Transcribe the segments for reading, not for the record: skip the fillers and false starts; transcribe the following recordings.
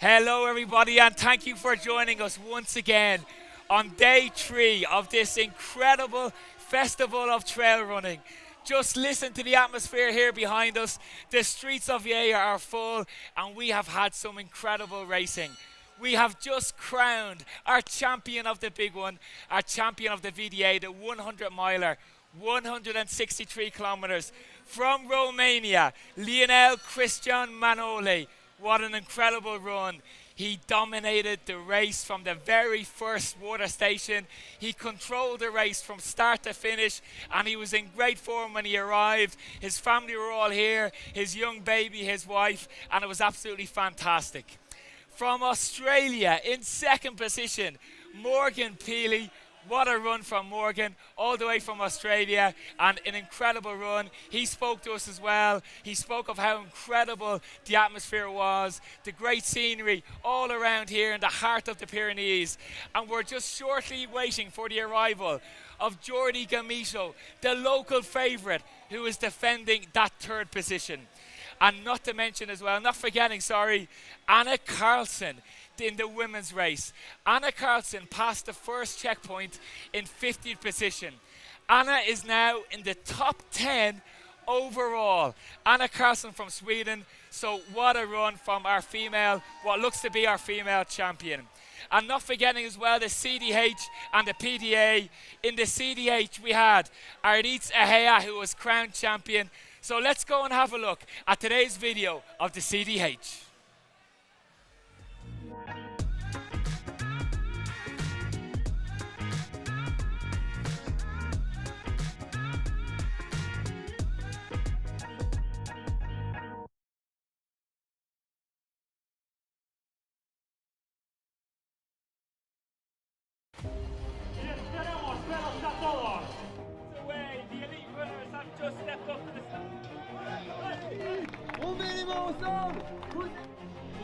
Hello, everybody, and thank you for joining us once again on day 3 of this incredible festival of trail running. Just listen to the atmosphere here behind us. The streets of Yea are full, and we have had some incredible racing. We have just crowned our champion of the big one, our champion of the VDA, the 100 miler, 163 kilometers from Romania, Lionel Cristian Manole. What an incredible run. He dominated the race from the very first water station. He controlled the race from start to finish, and he was in great form when he arrived. His family were all here, his young baby, his wife, and it was absolutely fantastic. From Australia, in second position, Morgan Peely. What a run from Morgan, all the way from Australia, and an incredible run. He spoke to us as well. He spoke of how incredible the atmosphere was, the great scenery all around here in the heart of the Pyrenees. And we're just shortly waiting for the arrival of Jordi Gamiso, the local favourite, who is defending that third position. And not to mention as well, not forgetting, Anna Carlson in the women's race. Anna Carlson passed the first checkpoint in 50th position. Anna is now in the top 10 overall. Anna Carlson from Sweden. So what a run from our female, what looks to be our female champion. And not forgetting as well the CDH and the PDA. In the CDH we had Aritz Ahea, who was crowned champion. So let's go and have a look at today's video of the CDH. On met les mains ensemble.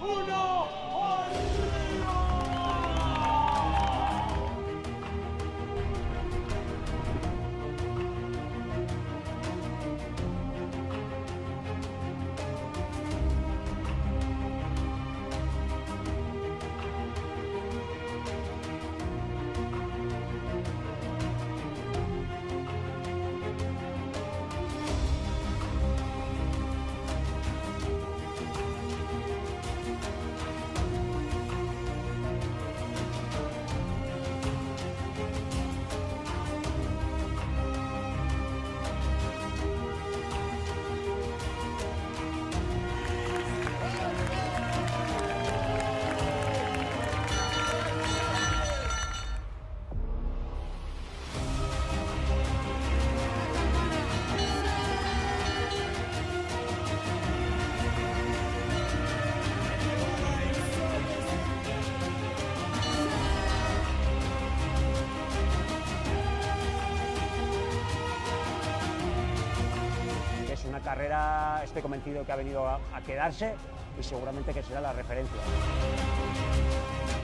Uno, Es una carrera, estoy convencido que ha venido a quedarse y seguramente que será la referencia.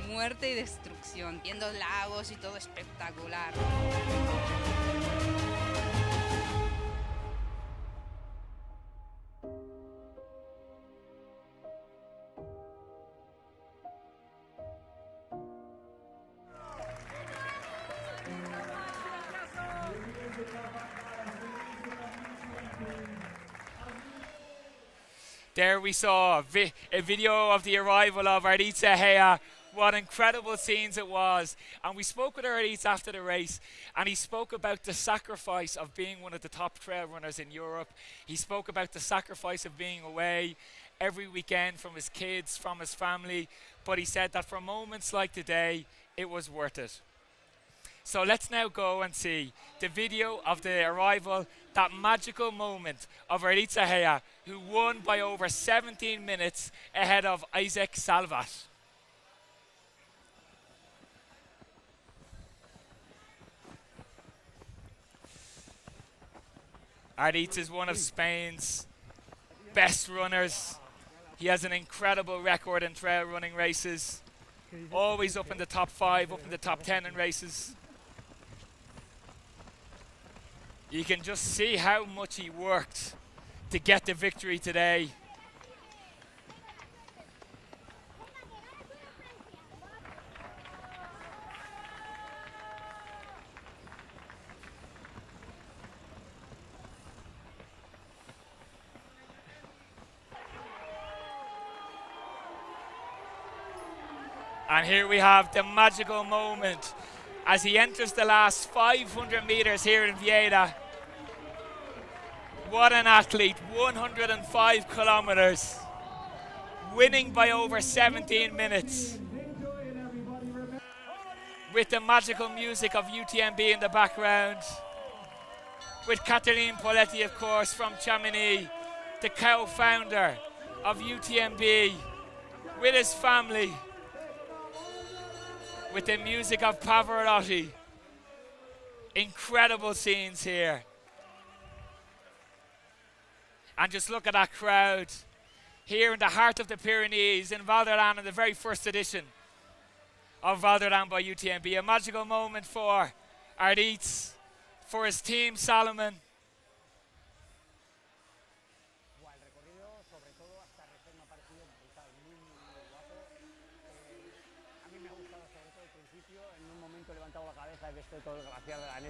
Muerte y destrucción, viendo lagos y todo espectacular. There we saw a video of the arrival of Aritz Ahea. What incredible scenes it was. And we spoke with Aritz after the race, and he spoke about the sacrifice of being one of the top trail runners in Europe. He spoke about the sacrifice of being away every weekend from his kids, from his family. But he said that for moments like today, it was worth it. So let's now go and see the video of the arrival, that magical moment of Aritz Ahea, who won by over 17 minutes ahead of Isaac Salvat. Aritz is one of Spain's best runners. He has an incredible record in trail running races. Always up in the top 5, up in the top 10 in races. You can just see how much he worked to get the victory today. And here we have the magical moment as he enters the last 500 meters here in Vieda. What an athlete, 105 kilometers, winning by over 17 minutes. With the magical music of UTMB in the background. With Catherine Poletti, of course, from Chamonix, the co-founder of UTMB, with his family, with the music of Pavarotti. Incredible scenes here. And just look at that crowd here in the heart of the Pyrenees in Val d'Aran in the very first edition of Val d'Aran by UTMB. A magical moment for Aritz, for his team Salomon.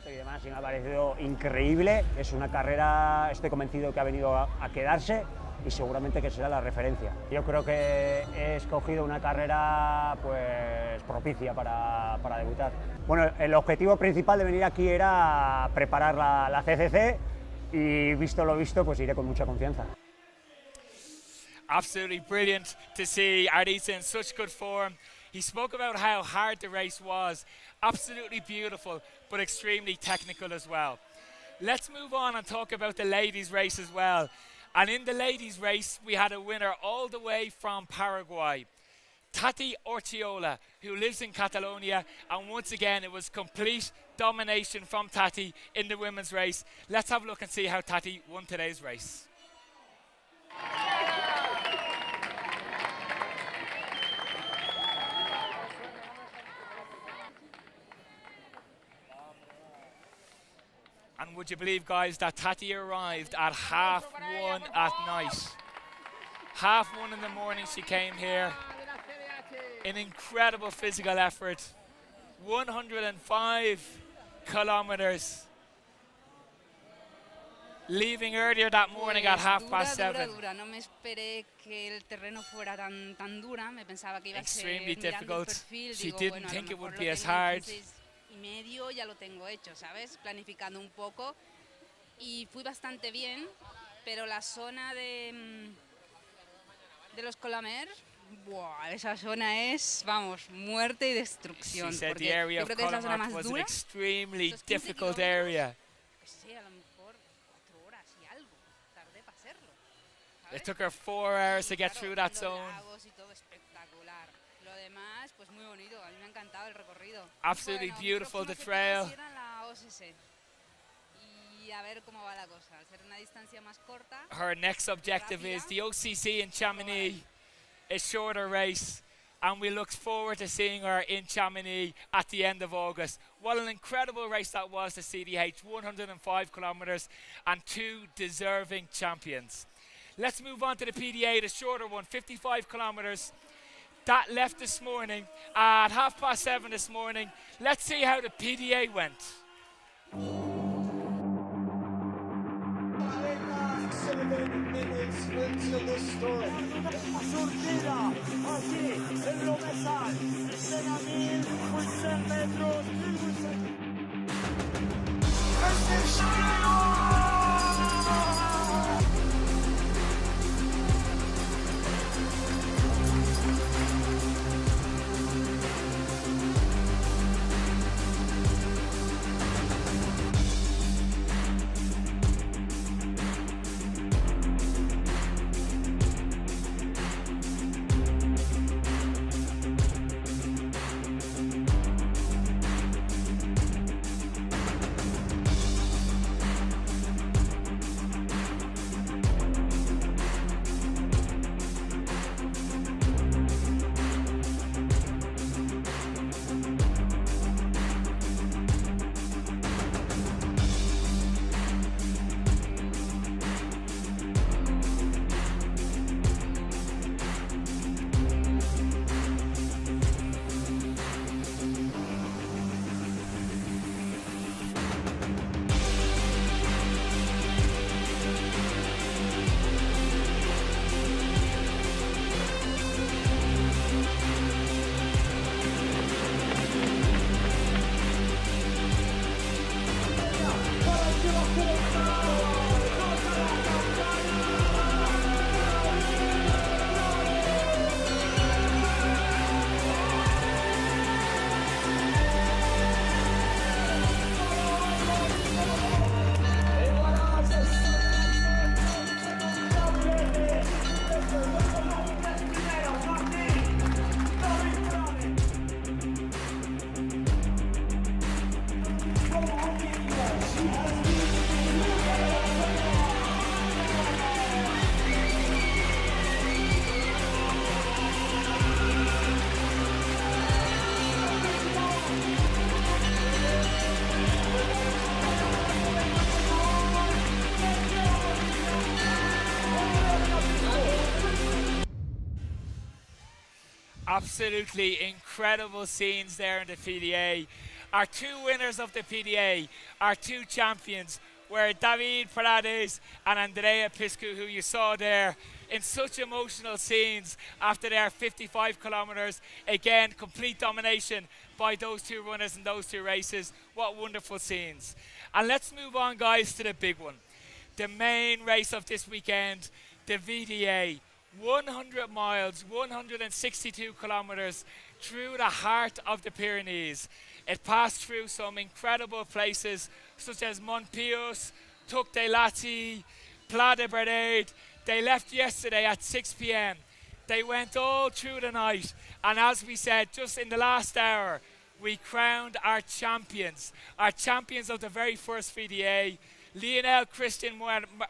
Y demás, y me ha parecido increíble. Es una carrera, estoy convencido que ha venido a quedarse y seguramente que será la referencia. Yo creo que he escogido una carrera pues propicia para debutar. Bueno, el objetivo principal de venir aquí era preparar la CCC y visto lo visto, pues iré con mucha confianza. Absolutely brilliant to see Aritz in such good form. He spoke about how hard the race was. Absolutely beautiful, but extremely technical as well. Let's move on and talk about the ladies' race as well. And in the ladies' race, we had a winner all the way from Paraguay, Tati Ortiola, who lives in Catalonia. And once again, it was complete domination from Tati in the women's race. Let's have a look and see how Tati won today's race. And would you believe, guys, that Tati arrived at 1:30 at night. 1:30 in the morning she came here. An incredible physical effort. 105 kilometers. Leaving earlier that morning at 7:30. Dura. No me esperé que el terreno fuera tan dura. Me pensaba que iba a ser Extremely mirando el difficult. perfil. She Digo, didn't bueno, a think lo it would mejor be lo as tengo en hard. 6,5 ya lo tengo hecho, ¿sabes? Planificando un poco. Y fui bastante bien, pero la zona de los Colamer, ¡buah! Esa zona es, vamos, muerte y destrucción. She said Porque the area yo of creo que es la zona Colomar más was an dura. extremely Esos 15 difficult kilómetros, area. Sí, a lo mejor 4 horas y algo. Tardé para hacerlo. It ¿sabes? took her 4 hours to get Claro, through that viendo zone. lagos y todo espectacular. Lo demás, pues muy bonito. A mí me ha encantado el recorrido. Absolutely Bueno, mi beautiful, the próximo trail. objetivo era la OSS. Y a ver cómo va la cosa. Al ser una distancia más corta. Her next objective is the OCC in Chamonix, a shorter race, and we look forward to seeing her in Chamonix at the end of August. What an incredible race that was, the CDH, 105 kilometers and 2 deserving champions. Let's move on to the PDA, the shorter one, 55 kilometers. That left this morning at 7:30 this morning. Let's see how the PDA went. Absolutely incredible scenes there in the PDA. Our two winners of the PDA, our two champions, were David Paredes and Andrea Piscu, who you saw there in such emotional scenes after their 55 kilometers. Again, complete domination by those two runners in those two races. What wonderful scenes. And let's move on, guys, to the big one. The main race of this weekend, the VDA. 100 miles, 162 kilometers through the heart of the Pyrenees. It passed through some incredible places such as Montpius, Tuc de Lati, Pla de Berdade. They left yesterday at 6 p.m. They went all through the night, and as we said, just in the last hour, we crowned our champions of the very first VDA, Lionel Christian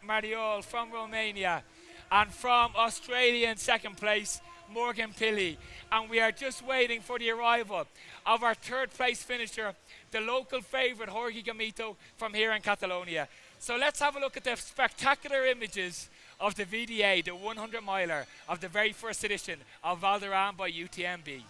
Mariol from Romania, and from Australia in second place, Morgan Pilley. And we are just waiting for the arrival of our third place finisher, the local favourite Jorge Gamito from here in Catalonia. So let's have a look at the spectacular images of the VDA, the 100 miler of the very first edition of Valderrama by UTMB.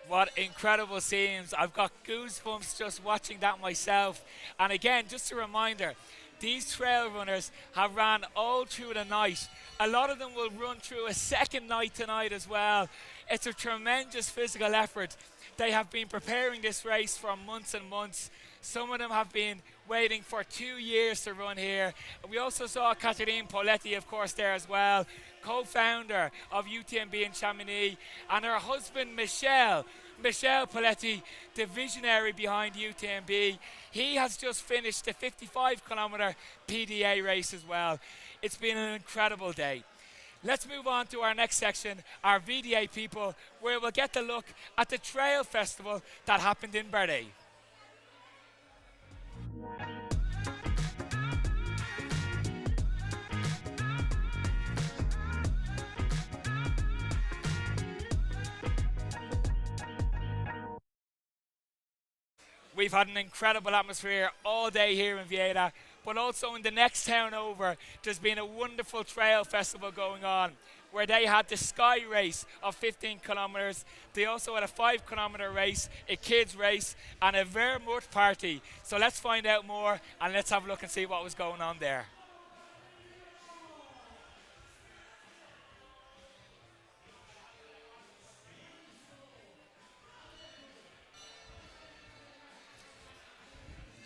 What incredible scenes. I've got goosebumps just watching that myself. And again, just a reminder, these trail runners have ran all through the night. A lot of them will run through a second night tonight as well. It's a tremendous physical effort. They have been preparing this race for months and months. Some of them have been waiting for 2 years to run here. We also saw Catherine Poletti, of course, there as well, co-founder of UTMB in Chamonix, and her husband, Michel Poletti, the visionary behind UTMB. He has just finished the 55-kilometer PDA race as well. It's been an incredible day. Let's move on to our next section, our VDA people, where we'll get to look at the trail festival that happened in Berde. We've had an incredible atmosphere all day here in Vienna, but also in the next town over, there's been a wonderful trail festival going on where they had the Sky Race of 15 kilometers. They also had a 5-kilometer race, a kids race, and a Vermouth party. So let's find out more and let's have a look and see what was going on there.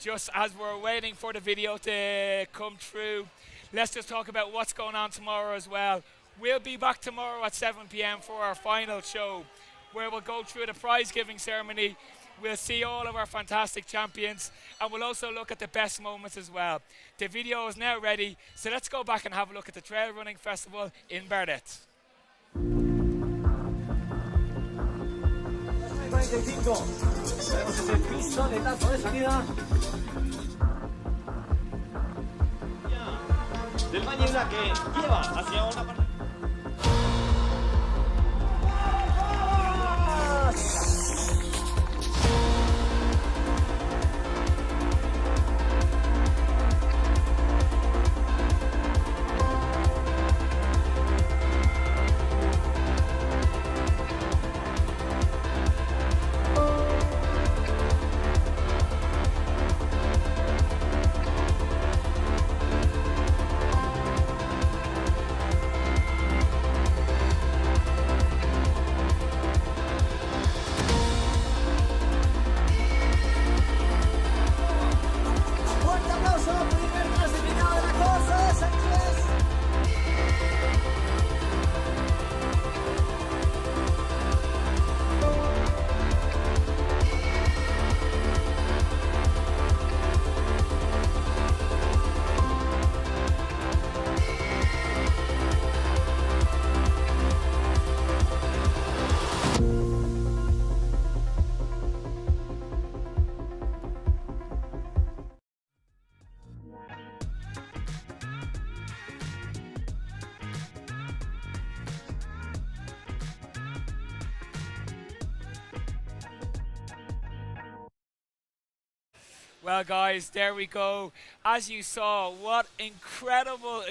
Just as we're waiting for the video to come through, let's just talk about what's going on tomorrow as well. We'll be back tomorrow at 7 p.m. for our final show, where we'll go through the prize giving ceremony. We'll see all of our fantastic champions, and we'll also look at the best moments as well. The video is now ready, so let's go back and have a look at the Trail Running Festival in Bardet. 45, tenemos ese pistoletazo de salida del Mañela que lleva hacia una parte. Well, guys, there we go. As you saw, what incredible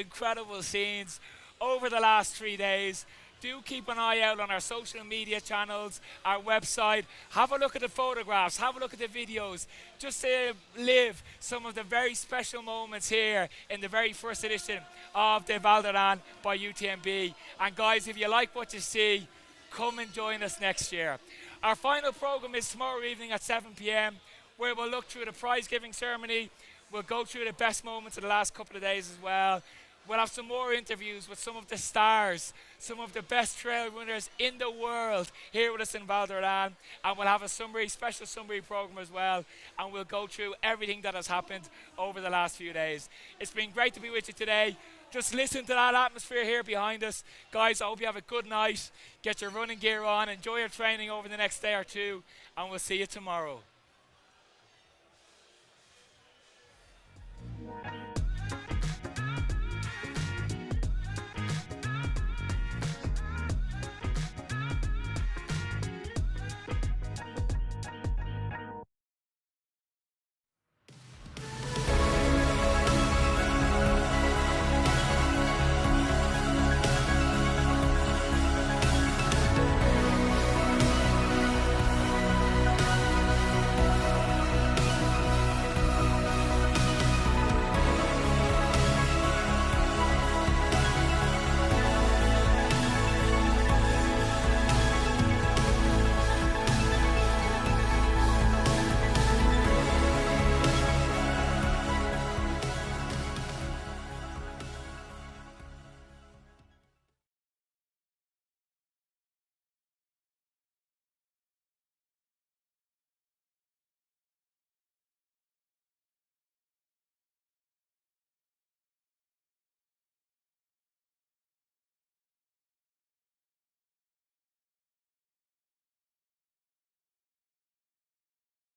scenes over the last 3 days. Do keep an eye out on our social media channels, our website. Have a look at the photographs, have a look at the videos, just to live some of the very special moments here in the very first edition of the Val d'Aran by UTMB. And guys, if you like what you see, come and join us next year. Our final program is tomorrow evening at 7 p.m. where we'll look through the prize giving ceremony. We'll go through the best moments of the last couple of days as well. We'll have some more interviews with some of the stars, some of the best trail runners in the world here with us in Val d'Aran. And we'll have a special summary program as well. And we'll go through everything that has happened over the last few days. It's been great to be with you today. Just listen to that atmosphere here behind us. Guys, I hope you have a good night. Get your running gear on. Enjoy your training over the next day or two. And we'll see you tomorrow.